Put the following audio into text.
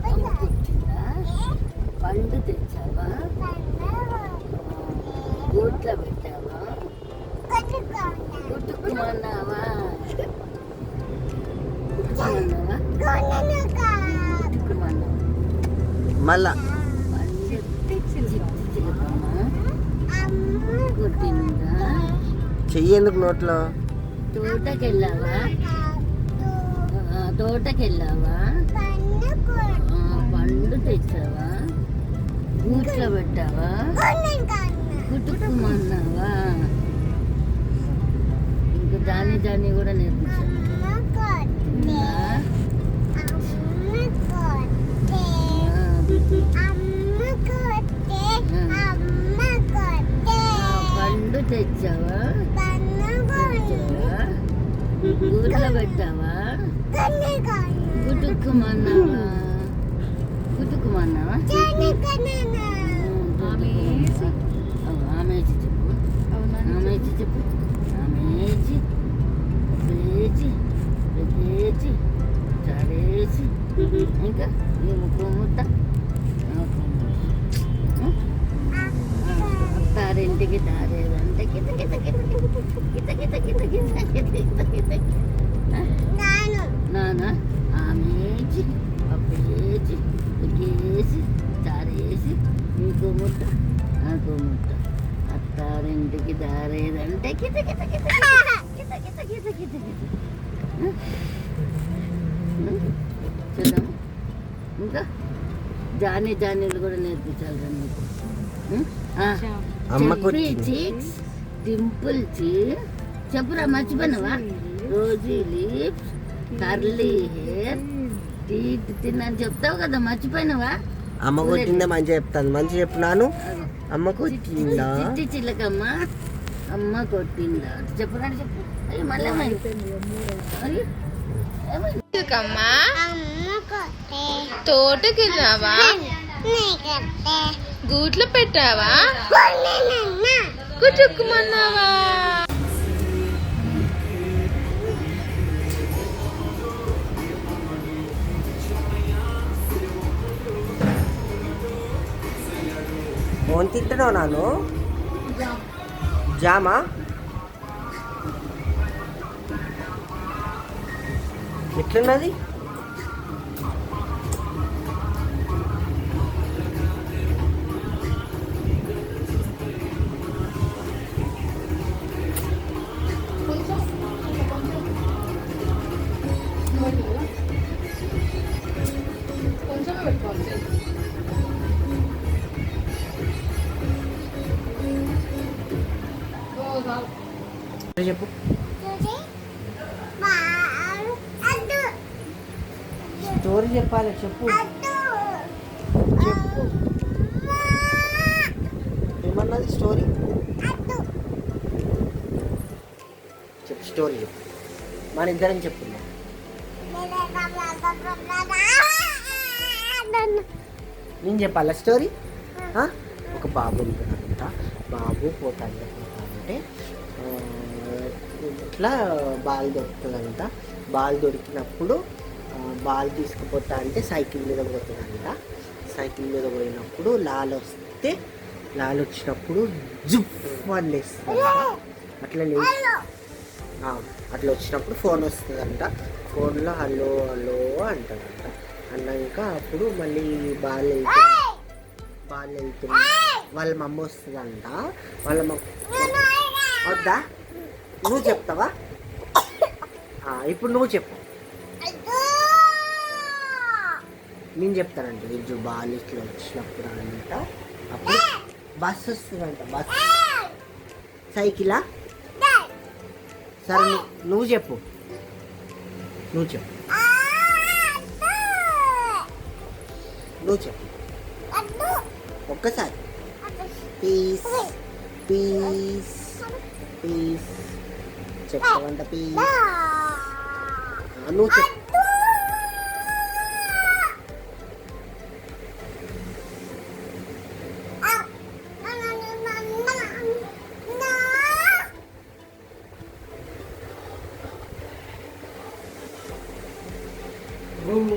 అమ్మ కొట్టిందా? పండు తెచ్చావా? గూట్లో పెట్టావా? కుట్టుకుమన్నావా? మళ్ళా కొట్టిందా? చెయ్యి ఎందుకు నోట్లో? తోటకెళ్ళావా? పండు తెచ్చావా? గూట్లో పెట్టావా? కుట్టుకుమన్నావా? ఇంకా జాని కూడా నేర్పించాను. పండు తెచ్చావా? గూట్లో పెట్టావా? కుట్టుకుమన్నావా? ఆమెచి చెప్పు. ఆమెచి చెప్పు. ఆమెచి పేచి చడేసి ఇంకా ఈ ముక్కు ముద్ద అత్తారింటికి దారేదంటే కిత కిత కిత కిత కిత కిత కిత కిత కిత నానా ఆమెచి పప్పేసి ఉడికేసి చారేసి నీకు ముద్ద నాకు ముద్ద అత్తారింటికి దారేదంటే కిత కిత కిత కిత కిత కిత కిత కిత చూద్దాం. ఇంకా జానీలు కూడా నేర్పించాలి నీకు. చీక్స్ డింపుల్ చెప్పురా, మర్చిపోయినావా? Rosy lips, curly hair, teeth తిన్నాను చెప్తావు కదా, మర్చిపోయినావా? అమ్మ కొట్టిందా? మంచిగా చెప్తాను. మంచిగా చెప్పున్నాను. అమ్మ కొట్టిందా? చిట్టి చిల్లకమ్మ అమ్మ కొట్టిందా చెప్పురా చెప్పు. అయ్యి మళ్ళీ తోటకెళ్ళావా? గూట్లో పెట్టావా? కుట్టుకుమన్నావా? ఫోన్ తింటున్నావు నాను? జామా ఎట్లున్నది? చెప్పు. స్టోరీ చెప్పాలి. చెప్పు చెప్పు. ఏమన్నది స్టోరీ? చెప్పు స్టోరీ చెప్పు. మన ఇద్దరం చెప్పుకుందాం. నేను చెప్పాలా స్టోరీ? ఒక బాబు ఉంటాడంట. బాబు పోతాడంటే ఇట్లా బాల్ దొరుకుతుందంట. బాల్ దొరికినప్పుడు బాల్ తీసుకుపోతా అంటే సైకిల్ మీద పోతుందంట. సైకిల్ మీద పోయినప్పుడు లాల్ వచ్చినప్పుడు జుప్ అని లేస్తుంది. అట్లా వచ్చినప్పుడు ఫోన్ వస్తుందంట. ఫోన్లో హలో హలో అంటాడంట. అన్నాక అప్పుడు మళ్ళీ బాల్ వెళ్తుంది. వాళ్ళ మమ్మ వస్తుందంట. వాళ్ళ వద్దా? నువ్వు చెప్తావా? ఇప్పుడు నువ్వు చెప్పు. నేను చెప్తానంట. వీళ్ళు బాల్ ఇట్లా వచ్చినప్పుడు అంట అప్పుడు బస్సు వస్తుందంట. బస్ సైకిలా? సరే నువ్వు చెప్పు. నువ్వు చెప్పు. ఒక్కసారి పీస్ పీస్ పీస్ చెప్తావంట. పీస్ నువ్వు చెప్పు. బూమ్